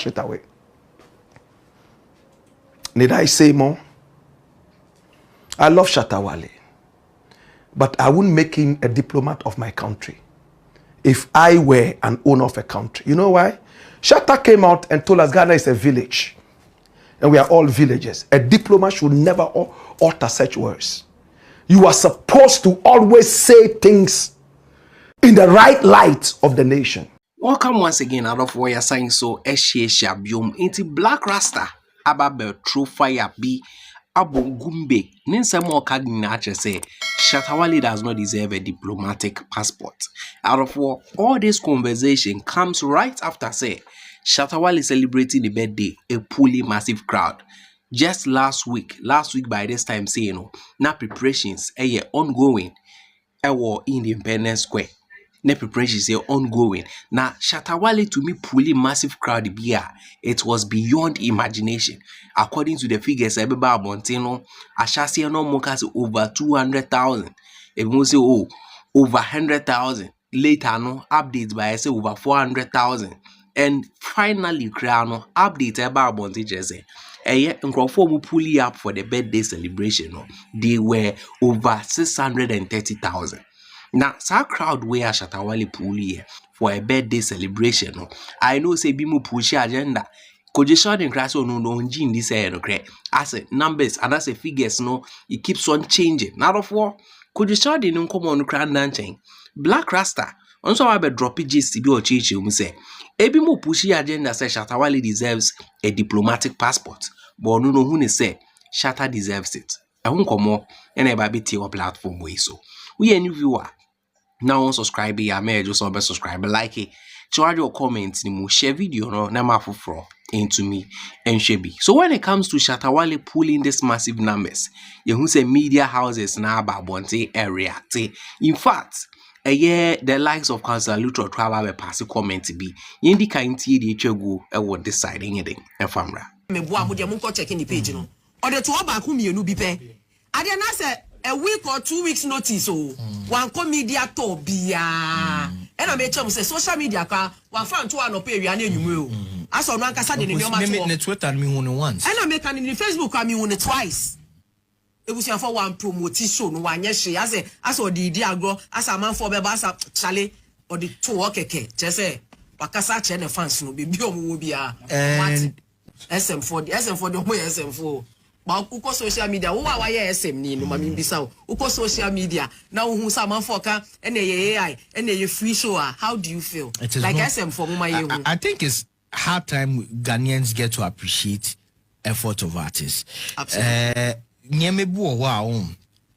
flush it away. Need I say more? I love Shatta Wale, but I wouldn't make him a diplomat of my country if I were an owner of a country. You know why? Shatta came out and told us Ghana is a village, and we are all villagers. A diplomat should never utter such words. You are supposed to always say things in the right light of the nation. Welcome once again out of what you're saying so Shabium into Black Rasta Ababe True Fire B Abu Gumbe Ninsamo Kadinache say Shatta Wale does not deserve a diplomatic passport. Out of what all this conversation comes right after say Shatta Wale celebrating the birthday, a fully massive crowd. Just last week by this time saying now preparations ongoing in the Independence Square. The preparations are ongoing. Now, Shatta Wale to me fully massive crowd beer. It was beyond imagination. According to the figures, everybody Montino, Ashasi no mokas over 200,000. If we say over 100,000. Later no updates by say over 400,000. And finally, Crown update about Montiches. And Crawford pulley up for the birthday celebration. They were over 630,000. Now, sa crowd where Shatta Wale pull here for a birthday celebration. I know say bimu push agenda. Koji Shatta class no in this no cre. As a numbers and as a figures it keeps on changing. Now of war, Koji Shatta no come on crowd dancing. Black Rasta also have a drop gist to be or chichi say. Ebimu pushy agenda say Shatta Wale deserves a diplomatic passport. But no who say Shatta deserves it. I won't come more and a baby your platform way so. We a new viewer. Now subscribe here, may just subscribe, like it, charge your comments, share video no na from into me and shebi. So when it comes to Shatta Wale pulling these massive numbers, you who say media houses now about Bonte area. In fact, the likes of Councilor Luterudt travel a pass comment to be Yendi kind the chego what deciding it and famra. Me boa mo de mo ko checking the page no. Or the to ba ku mienu bi pe. Ade na say a week or 2 weeks notice one come media to bia and I make sure say social media ka one fan to an pay we an enwume o as on ankasa de ne nyoma to me Twitter me hu once and I make an in Facebook me hu twice e busia for one promote show no wan ye as o di agro as a man for be as chale or the to work keke je say wakasa che ne fans no be bi o mo bia and SM4 the whole SM4 but uko social media wo wa ye SM ni no mami bisa uko social media now who some foka and AI and a free show how do you feel like SM for mama I think it's hard time Ghanaians get to appreciate effort of artists. Nyeme bu wa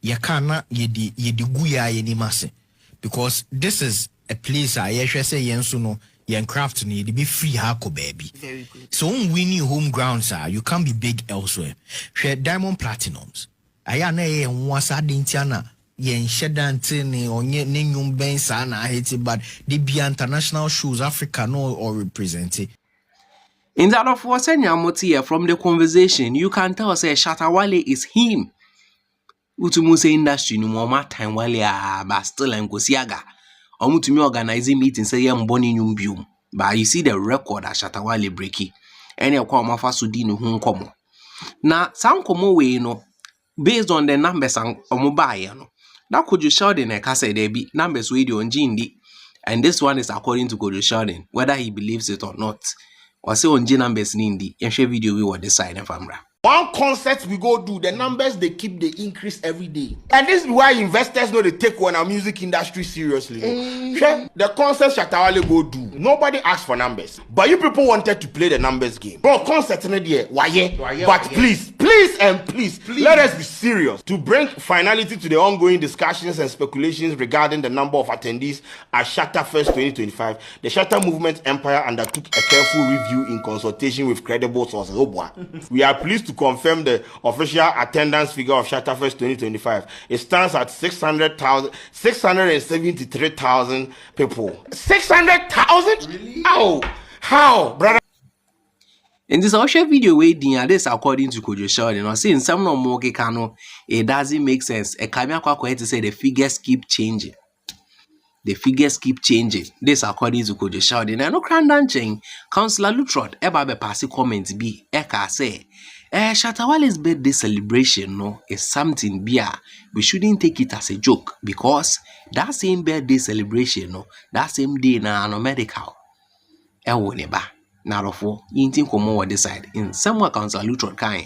ye kana ye di guya ye ni mase because this is a place I say yenso no yen craft need to be free hako baby. Very good. So when winning home grounds you can't be big elsewhere. Share diamond platinums. Aya na ye wasa dintiana yen shedantini or nyum ben sana hate but they be international shows Africa no or represent it. In that of what Moti from the conversation, you can tell say Shatta Wale is him. Utumuse industry no more time Wale but still and Gosiaga. To me organizing meetings say mboni nyumbium. But you see the record that Shatta Wale breaki. Any kwa mafa sudini hun komo. Na some komo we based on the numbers and omobaye no. That could you shout in a kase debi numbers we on Jindi. And this one is according to Kojo Sheldon, whether he believes it or not. Or say on G numbers nindi. And share video we were deciding famra. One concert we go do, the numbers they increase every day. And this is why investors know they take our music industry seriously. The concert Shatta Wale go do, nobody asked for numbers. But you people wanted to play the numbers game. Bro, concert in the year, why? But please, let us be serious. To bring finality to the ongoing discussions and speculations regarding the number of attendees at Shatta Fest 2025, the Shatta Movement Empire undertook a careful review in consultation with credible sources. We are pleased to confirm the official attendance figure of Shatta Fest 2025. It stands at 673,000 people. 600,000? Really? How, brother? In this social video waiting, this according to Kojo Sheldon, saying some no more kano, it doesn't make sense. A camera to say the figures keep changing. the figures keep changing. This according to Kojo Shawde. Na no krandan chain. Councilor Luterudt eba be pass comment bi eka say Shatta Wale's birthday celebration no is something bia we shouldn't take it as a joke because that same birthday celebration no that same day na no medical ewo ne ba na rofo yintin komo wo decide in some Councilor Luterudt kan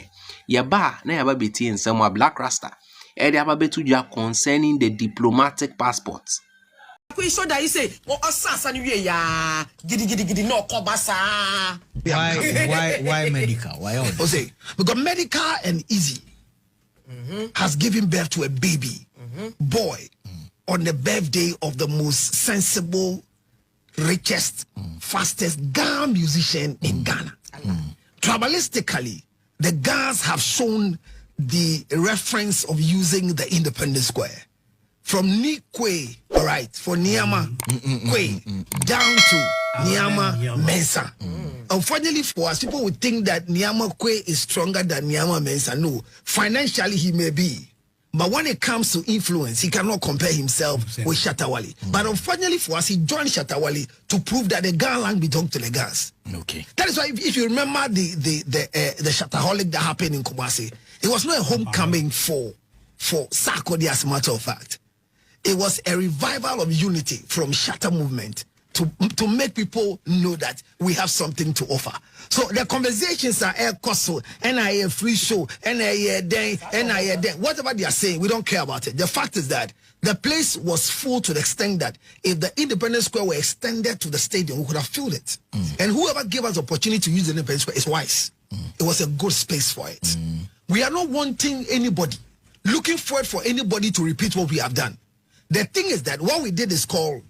ye ba na ye ba beti in some Black Rasta e dey aba betu dua concerning the diplomatic passports. We show that you say, "Oh, assassin, ya gidi no kobasa." Why medical? Why all this? Say because medical and easy has given birth to a baby boy on the birthday of the most sensible, richest, fastest Ghana musician in Ghana. Tribalistically, the Ghans have shown the reference of using the Independence Square. From Nikwe, all right, for Niama Kwe, down to Niama Mensa. Unfortunately for us, people would think that Niama Kwe is stronger than Niama Mensa. No, financially he may be. But when it comes to influence, he cannot compare himself with Shatta Wale. But unfortunately for us, he joined Shatta Wale to prove that the Ghana land belongs to the Ghans. Okay. That is why if you remember the Shattaholic that happened in Kumasi, it was not a homecoming for Sarkodie, as a matter of fact. It was a revival of unity from Shatta movement to make people know that we have something to offer. So the conversations are air cost, NIA free show, NIA day, whatever they are saying, we don't care about it. The fact is that the place was full to the extent that if the Independence Square were extended to the stadium, we could have filled it. And whoever gave us the opportunity to use the Independence Square is wise. It was a good space for it. We are not wanting anybody, looking forward for anybody to repeat what we have done. The thing is that what we did is called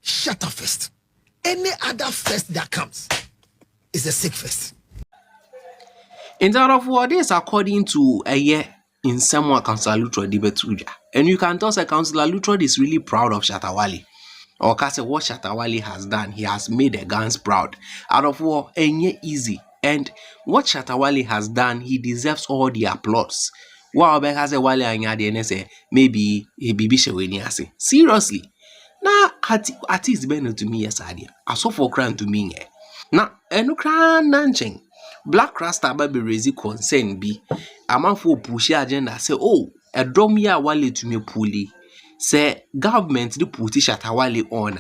Shatta Fest. Any other fest that comes is a sick fest. In terms of what is according to a year in some Councilor Luterudt Dibetuja. And you can tell that Councilor Luterudt is really proud of Shatta Wale. Or can say what Shatta Wale has done, he has made the Ghans proud. Out of war, and easy. And what Shatta Wale has done, he deserves all the applause. Wow, because Wale and say maybe a baby shawini. Seriously. Na artist ben to me yes idea. I saw for crying to me. Na enu kran nanching. Black Rasta be raise concern be. Aman for push agenda say oh a drum ya Wale to me puli. Say government the put Shatta Wale on.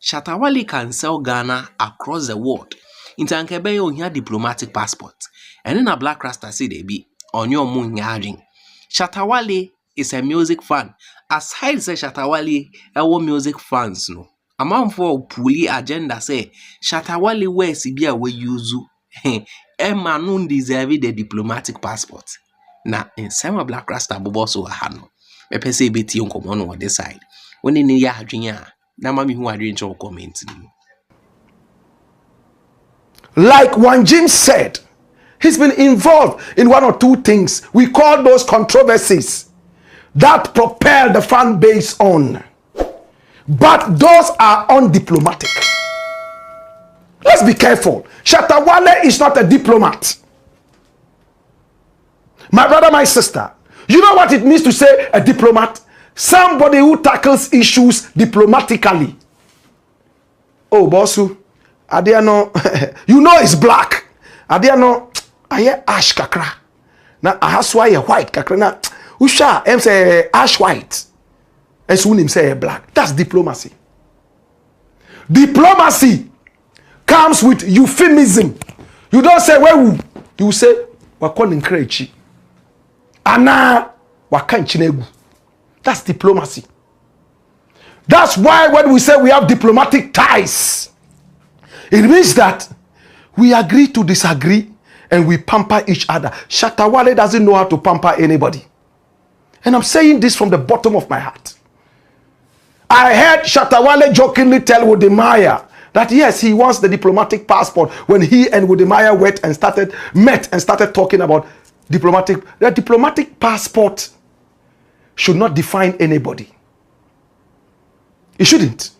Shatta Wale can sell Ghana across the world. In Tankebe on here diplomatic passport. And then a Black Rasta say they be on your moon yarding. Shatta Wale is a music fan. Aside say Shatta Wale, our music fans no. Among for puli agenda say Shatta Wale where Sibia we use Emma nun deserve the diplomatic passport. Na in some Black Rasta bobo so hano. Me pese beti on common on this side. When in ya adrinya, na mami who adrin cho comment. Like one Jim said, he's been involved in one or two things. We call those controversies that propel the fan base on. But those are undiplomatic. Let's be careful. Shatta Wale is not a diplomat. My brother, my sister, you know what it means to say a diplomat? Somebody who tackles issues diplomatically. Oh, bossu, Adiano, you know it's black. Adiano, I ash kakra. Na ahaswa white kakra na. Usha em say ash white. And soon him say black. That's diplomacy. Diplomacy comes with euphemism. You don't say where you say wakon nkrechi. Ana wakanchinegu. That's diplomacy. That's why when we say we have diplomatic ties, it means that we agree to disagree and we pamper each other. Shatta Wale doesn't know how to pamper anybody. And I'm saying this from the bottom of my heart. I heard Shatta Wale jokingly tell Wodemaya that yes, he wants the diplomatic passport when he and Wodemaya met and started talking about the diplomatic passport should not define anybody. It shouldn't.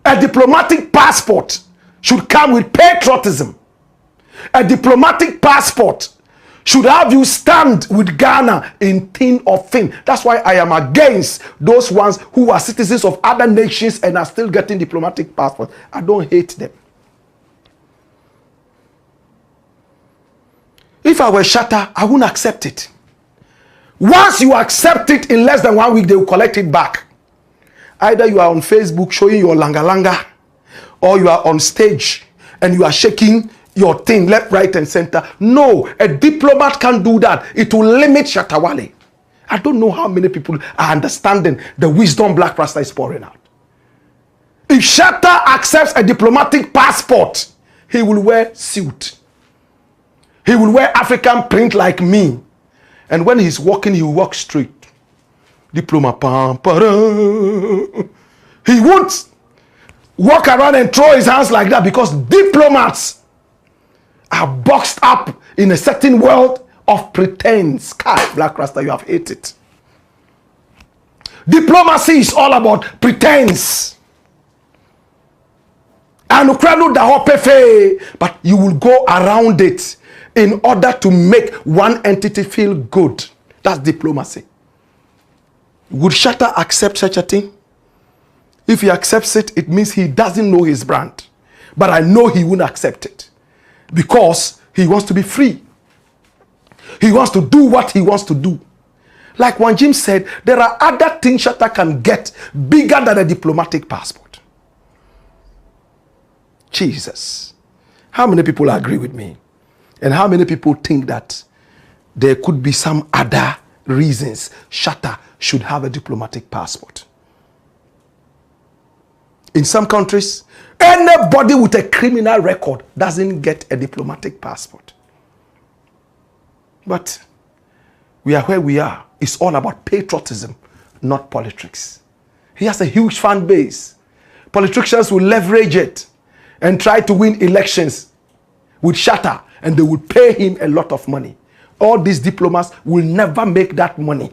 A diplomatic passport should come with patriotism. A diplomatic passport should have you stand with Ghana in thing of thing. That's why I am against those ones who are citizens of other nations and are still getting diplomatic passports. I don't hate them. If I were Shatta, I wouldn't accept it. Once you accept it, in less than 1 week, they will collect it back. Either you are on Facebook showing your langa, or you are on stage and you are shaking your thing left, right, and center. No, a diplomat can't do that. It will limit Shatta Wale. I don't know how many people are understanding the wisdom Black Rasta is pouring out. If Shatta accepts a diplomatic passport, he will wear suit. He will wear African print like me. And when he's walking, he will walk straight. Diploma, pam, para. He won't walk around and throw his hands like that, because diplomats are boxed up in a certain world of pretense. Black Rasta, you have hate it. Diplomacy is all about pretense. But you will go around it in order to make one entity feel good. That's diplomacy. Would Shatta accept such a thing? If he accepts it, it means he doesn't know his brand. But I know he wouldn't accept it, because he wants to be free. He wants to do what he wants to do. Like when Jim said, there are other things Shatta can get bigger than a diplomatic passport. Jesus. How many people agree with me? And how many people think that there could be some other reasons Shatta should have a diplomatic passport? In some countries, anybody with a criminal record doesn't get a diplomatic passport. But we are where we are. It's all about patriotism, not politics. He has a huge fan base. Politicians will leverage it and try to win elections with Shatta, and they will pay him a lot of money. All these diplomats will never make that money.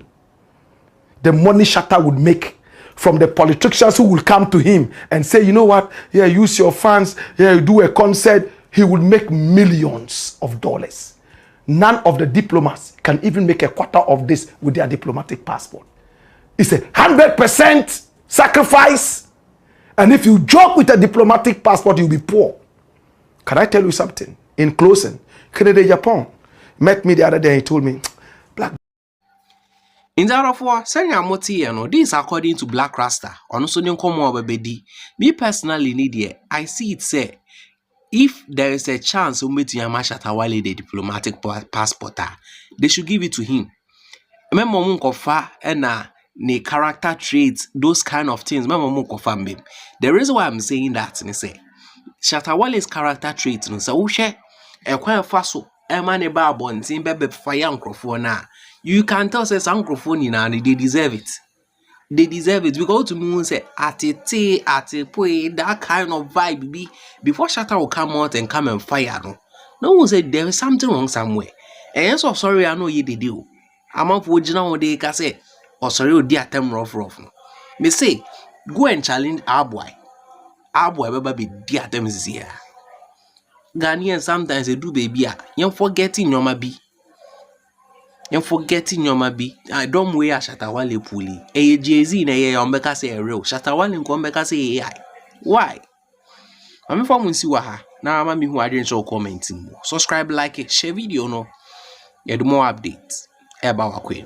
The money Shatta would make from the politicians who will come to him and say, you know what, yeah, use your funds, yeah, do a concert, he will make millions of dollars. None of the diplomats can even make a quarter of this with their diplomatic passport. It's 100% sacrifice. And if you joke with a diplomatic passport, you'll be poor. Can I tell you something? In closing, Kennedy Japan met me the other day and he told me, Black. In that of war, Sanya Moti, this according to Black Rasta, on Sonian Como Babedi. Me personally, Nidia, I see it say, if there is a chance to meet Shatta Wale the diplomatic passport, they should give it to him. Remember Munkofa and ne character traits, those kind of things. Remember Munkofa me. The reason why I'm saying that is say Shatta Wale's character traits no say Ushe e kwan fa so e ma ne ba abontin bebe fire nkrofo na. You can tell say some nkrofo ni na they deserve it. They deserve it because to me say atete that kind of vibe be before Shatta will come out and come and fire no. No one say there is something wrong somewhere. And yes, so sorry I know you did do. I'm up for general day can say or sorry o dear term rough no. Me say go and challenge our boy. Our boy baba be dear term is here. Ghanaians sometimes they do baby you forgetting your mabi. You forgetting your mabi. I don't wear Shatta Wale puli. A Jay-Z na ye yombeka say a real. Shatta Wale nkombeka say AI. Why? I'm from Munsiwaha. Now I'm who I didn't show commenting. Subscribe, like it, share video no. Get more updates about our queen.